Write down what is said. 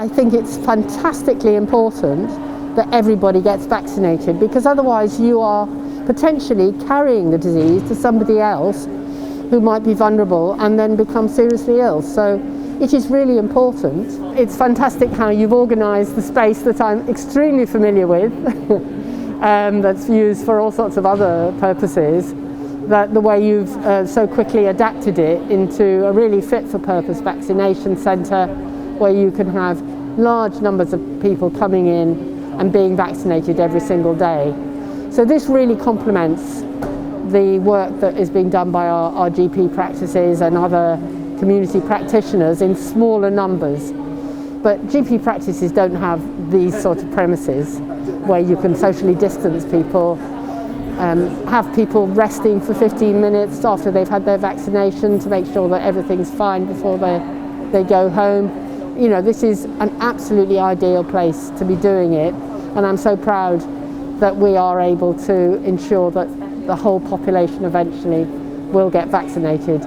I think it's fantastically important that everybody gets vaccinated, because otherwise you are potentially carrying the disease to somebody else who might be vulnerable and then become seriously ill. So it is really important. It's fantastic how you've organised the space that I'm extremely familiar with, that's used for all sorts of other purposes, that the way you've so quickly adapted it into a really fit-for-purpose vaccination centre where you can have large numbers of people coming in and being vaccinated every single day. So this really complements the work that is being done by our GP practices and other community practitioners in smaller numbers. But GP practices don't have these sort of premises where you can socially distance people, have people resting for 15 minutes after they've had their vaccination to make sure that everything's fine before they go home. You know, this is an absolutely ideal place to be doing it, and I'm so proud that we are able to ensure that the whole population eventually will get vaccinated.